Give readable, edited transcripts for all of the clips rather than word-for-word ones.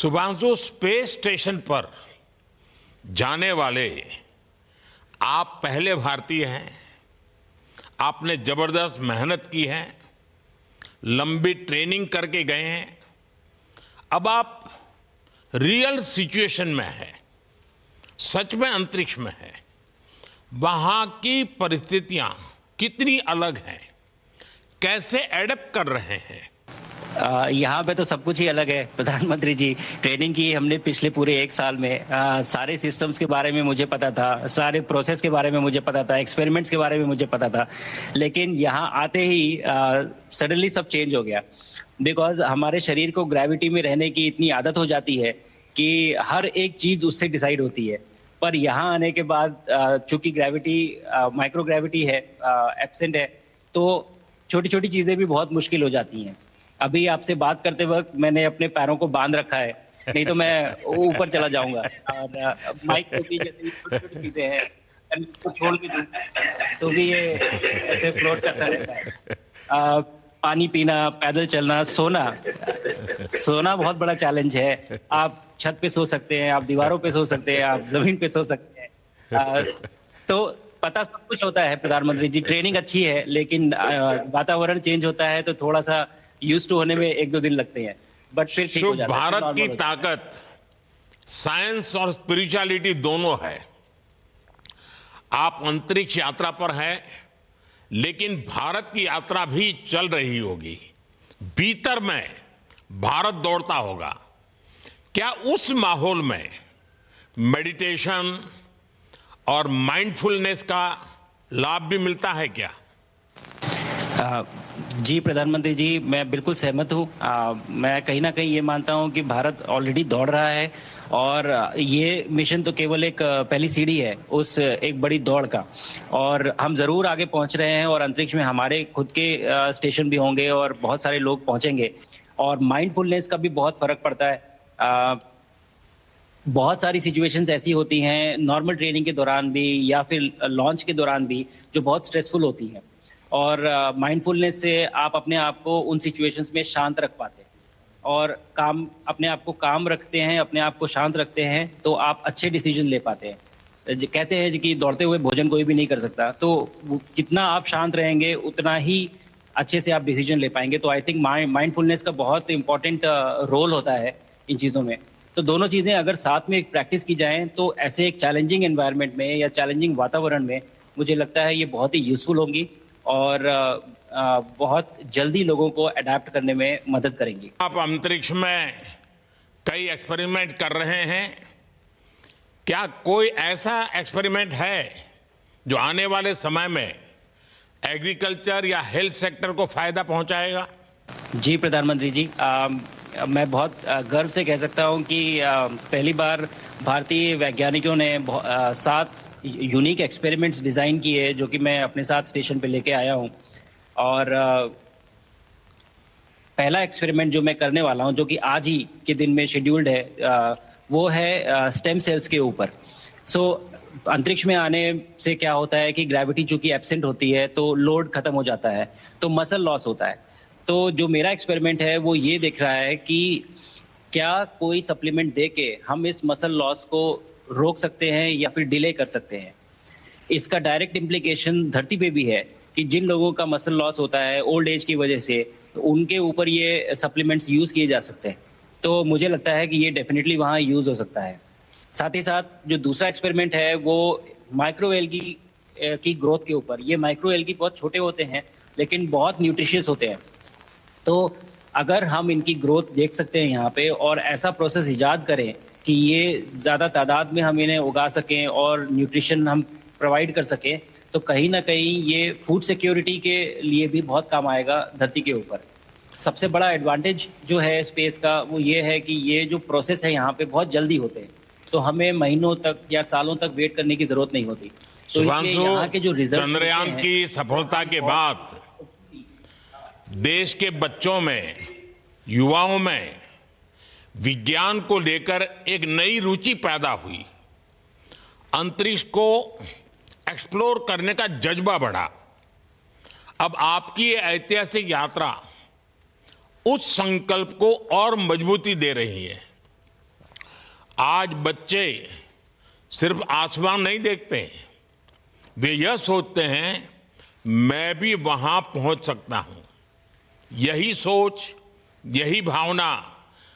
Shubhanshu, space station पर जाने वाले आप पहले भारतीय हैं। आपने जबरदस्त मेहनत की है, लंबी ट्रेनिंग करके गए हैं। अब आप रियल सिचुएशन में हैं, सच में अंतरिक्ष में हैं। वहां की परिस्थितियां कितनी अलग हैं, कैसे एडप्ट कर रहे हैं? यहाँ पे तो सब कुछ ही अलग है प्रधानमंत्री जी। ट्रेनिंग की हमने पिछले पूरे एक साल में। सारे सिस्टम्स के बारे में मुझे पता था, सारे प्रोसेस के बारे में मुझे पता था, एक्सपेरिमेंट्स के बारे में मुझे पता था। लेकिन यहाँ आते ही सडनली सब चेंज हो गया। बिकॉज हमारे शरीर को ग्रेविटी में रहने की इतनी आदत हो जाती है कि हर एक चीज उससे डिसाइड होती है। पर यहाँ आने के बाद चूंकि ग्रेविटी माइक्रो ग्रेविटी है, एब्सेंट है, तो छोटी छोटी चीजें भी बहुत मुश्किल हो जाती हैं। अभी आपसे बात करते वक्त मैंने अपने पैरों को बांध रखा है, नहीं तो मैं ऊपर चला जाऊंगा। और माइक पे भी जैसे छोटी छोटी चीजें हैं, अगर इसको छोड़ भी दूं तो भी ये ऐसे फ्लोट करता रहता है। पानी पीना, पैदल चलना, सोना सोना बहुत बड़ा चैलेंज है। आप छत पे सो सकते हैं, आप दीवारों पे सो सकते हैं, आप जमीन पे सो सकते हैं। तो पता सब कुछ होता है प्रधानमंत्री जी। ट्रेनिंग अच्छी है, लेकिन वातावरण चेंज होता है तो थोड़ा सा यूज टू होने में 1-2 दिन लगते हैं, बट फिर ठीक हो जाता है। भारत की ताकत साइंस और स्पिरिचुअलिटी दोनों है। आप अंतरिक्ष यात्रा पर हैं, लेकिन भारत की यात्रा भी चल रही होगी। भीतर में भारत दौड़ता होगा। क्या उस माहौल में मेडिटेशन और माइंडफुलनेस का लाभ भी मिलता है क्या? जी प्रधानमंत्री जी, मैं बिल्कुल सहमत हूँ। मैं कहीं ना कहीं ये मानता हूँ कि भारत ऑलरेडी दौड़ रहा है, और ये मिशन तो केवल एक पहली सीढ़ी है उस एक बड़ी दौड़ का। और हम जरूर आगे पहुंच रहे हैं, और अंतरिक्ष में हमारे खुद के स्टेशन भी होंगे और बहुत सारे लोग पहुंचेंगे। और माइंडफुलनेस का भी बहुत फर्क पड़ता है। बहुत सारी सिचुएशंस ऐसी होती हैं नॉर्मल ट्रेनिंग के दौरान भी या फिर लॉन्च के दौरान भी, जो बहुत स्ट्रेसफुल होती हैं। और माइंडफुलनेस से आप अपने आप को उन सिचुएशंस में शांत रख पाते हैं, और अपने आप को काम रखते हैं, अपने आप को शांत रखते हैं, तो आप अच्छे डिसीजन ले पाते हैं। कहते हैं कि दौड़ते हुए भोजन कोई भी नहीं कर सकता, तो जितना आप शांत रहेंगे उतना ही अच्छे से आप डिसीजन ले पाएंगे। तो आई थिंक माइंडफुलनेस का बहुत इंपॉर्टेंट रोल होता है इन चीज़ों में। तो दोनों चीज़ें अगर साथ में प्रैक्टिस की जाएं तो ऐसे एक चैलेंजिंग एनवायरनमेंट में या चैलेंजिंग वातावरण में मुझे लगता है ये बहुत ही यूजफुल होंगी, और बहुत जल्दी लोगों को अडेप्ट करने में मदद करेंगी। आप अंतरिक्ष में कई एक्सपेरिमेंट कर रहे हैं। क्या कोई ऐसा एक्सपेरिमेंट है जो आने वाले समय में एग्रीकल्चर या हेल्थ सेक्टर को फायदा पहुंचाएगा? जी प्रधानमंत्री जी, मैं बहुत गर्व से कह सकता हूं कि पहली बार भारतीय वैज्ञानिकों ने 7 यूनिक एक्सपेरिमेंट्स डिज़ाइन किए, जो कि मैं अपने साथ स्टेशन पे लेके आया हूं। और पहला एक्सपेरिमेंट जो मैं करने वाला हूं, जो कि आज ही के दिन में शेड्यूल्ड है, वो है स्टेम सेल्स के ऊपर। सो अंतरिक्ष में आने से क्या होता है कि ग्रेविटी चूंकि एब्सेंट होती है तो लोड खत्म हो जाता है, तो मसल लॉस होता है। तो जो मेरा एक्सपेरिमेंट है वो ये देख रहा है कि क्या कोई सप्लीमेंट दे के हम इस मसल लॉस को रोक सकते हैं या फिर डिले कर सकते हैं। इसका डायरेक्ट इम्प्लीकेशन धरती पे भी है कि जिन लोगों का मसल लॉस होता है ओल्ड एज की वजह से, तो उनके ऊपर ये सप्लीमेंट्स यूज किए जा सकते हैं। तो मुझे लगता है कि ये डेफिनेटली वहाँ यूज हो सकता है। साथ ही साथ जो दूसरा एक्सपेरिमेंट है वो माइक्रो एल्गी की ग्रोथ के ऊपर। ये माइक्रो एल्गी बहुत छोटे होते हैं लेकिन बहुत न्यूट्रिशियस होते हैं। तो अगर हम इनकी ग्रोथ देख सकते हैं यहाँ पे, और ऐसा प्रोसेस इजाद करें कि ये ज़्यादा तादाद में हम इन्हें उगा सकें और न्यूट्रिशन हम प्रोवाइड कर सकें, तो कहीं ना कहीं ये फूड सिक्योरिटी के लिए भी बहुत काम आएगा धरती के ऊपर। सबसे बड़ा एडवांटेज जो है स्पेस का वो ये है कि ये जो प्रोसेस है यहाँ पे बहुत जल्दी होते हैं, तो हमें महीनों तक या सालों तक वेट करने की जरूरत नहीं होती। तो इसलिए यहाँ के जो रिजल्ट चंद्रयान की सफलता के बाद देश के बच्चों में, युवाओं में विज्ञान को लेकर एक नई रुचि पैदा हुई। अंतरिक्ष को एक्सप्लोर करने का जज्बा बढ़ा। अब आपकी ये ऐतिहासिक यात्रा उस संकल्प को और मजबूती दे रही है। आज बच्चे सिर्फ आसमान नहीं देखते, वे यह सोचते हैं मैं भी वहां पहुंच सकता हूं। यही सोच, यही भावना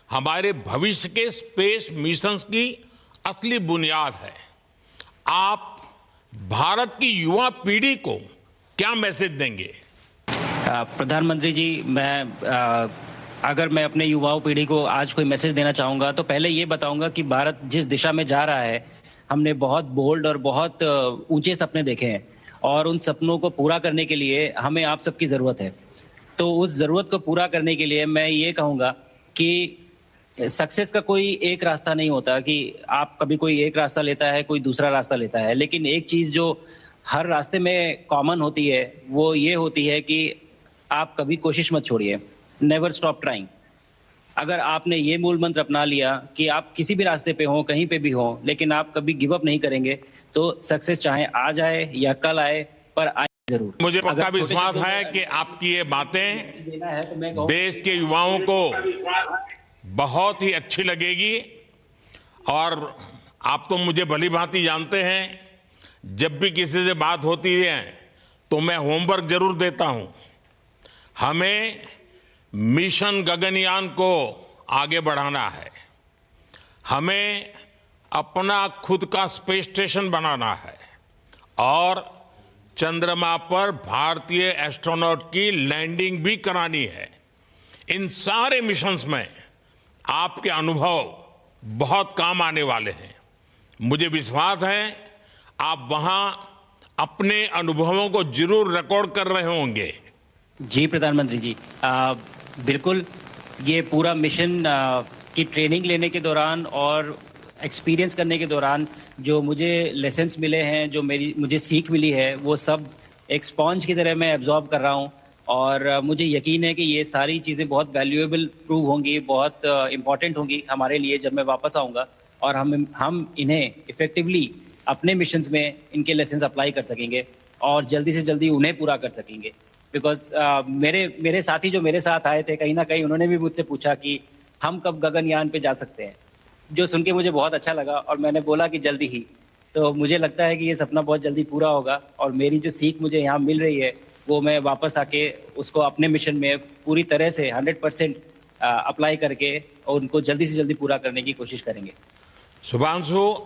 हमारे भविष्य के स्पेस मिशंस की असली बुनियाद है। आप भारत की युवा पीढ़ी को क्या मैसेज देंगे? प्रधानमंत्री जी, अगर मैं अपने युवाओं पीढ़ी को आज कोई मैसेज देना चाहूँगा तो पहले ये बताऊँगा कि भारत जिस दिशा में जा रहा है, हमने बहुत बोल्ड और बहुत ऊंचे सपने देखे हैं और उन सपनों को पूरा करने के लिए हमें आप सबकी ज़रूरत है। तो उस ज़रूरत को पूरा करने के लिए मैं ये कहूँगा कि सक्सेस का कोई एक रास्ता नहीं होता कि आप कभी कोई एक रास्ता लेता है, कोई दूसरा रास्ता लेता है, लेकिन एक चीज़ जो हर रास्ते में कॉमन होती है वो ये होती है कि आप कभी कोशिश मत छोड़िए, नेवर स्टॉप ट्राइंग। अगर आपने ये मूल मंत्र अपना लिया कि आप किसी भी रास्ते पे हो, कहीं पे भी हो, लेकिन आप कभी गिव अप नहीं करेंगे, तो सक्सेस चाहे आज आए या कल आए, पर आए जरूर। मुझे पक्का विश्वास है कि आपकी ये बातें देश के युवाओं को बहुत ही अच्छी लगेगी। और आप तो मुझे भली भांति जानते हैं, जब भी किसी से बात होती है तो मैं होमवर्क जरूर देता हूं। हमें मिशन गगनयान को आगे बढ़ाना है, हमें अपना खुद का स्पेस स्टेशन बनाना है और चंद्रमा पर भारतीय एस्ट्रोनॉट की लैंडिंग भी करानी है। इन सारे मिशंस में आपके अनुभव बहुत काम आने वाले हैं। मुझे विश्वास है आप वहां अपने अनुभवों को जरूर रिकॉर्ड कर रहे होंगे। जी प्रधानमंत्री जी, बिल्कुल। ये पूरा मिशन की ट्रेनिंग लेने के दौरान और एक्सपीरियंस करने के दौरान जो मुझे लेसन्स मिले हैं, जो मुझे सीख मिली है, वो सब एक स्पॉन्ज की तरह मैं एब्जॉर्ब कर रहा हूँ और मुझे यकीन है कि ये सारी चीज़ें बहुत वैल्यूएबल प्रूव होंगी, बहुत इम्पॉर्टेंट होंगी हमारे लिए जब मैं वापस आऊँगा और हम इन्हें इफेक्टिवली अपने मिशंस में इनके लेसन्स अप्लाई कर सकेंगे और जल्दी से जल्दी उन्हें पूरा कर सकेंगे। बिकॉज मेरे साथी जो मेरे साथ आए थे, कहीं ना कहीं उन्होंने भी मुझसे पूछा कि हम कब गगनयान पे जा सकते हैं, जो सुन के मुझे बहुत अच्छा लगा और मैंने बोला कि जल्दी ही। तो मुझे लगता है कि ये सपना बहुत जल्दी पूरा होगा और मेरी जो सीख मुझे यहाँ मिल रही है वो मैं वापस आके उसको अपने मिशन में पूरी तरह से 100% अप्लाई करके और उनको जल्दी से जल्दी पूरा करने की कोशिश करेंगे। शुभांशु,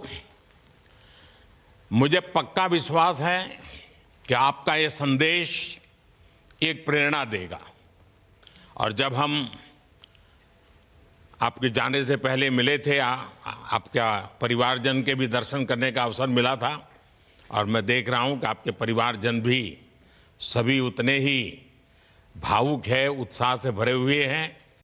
मुझे पक्का विश्वास है कि आपका ये संदेश एक प्रेरणा देगा। और जब हम आपके जाने से पहले मिले थे, आपका परिवारजन के भी दर्शन करने का अवसर मिला था और मैं देख रहा हूं कि आपके परिवारजन भी सभी उतने ही भावुक है, उत्साह से भरे हुए हैं।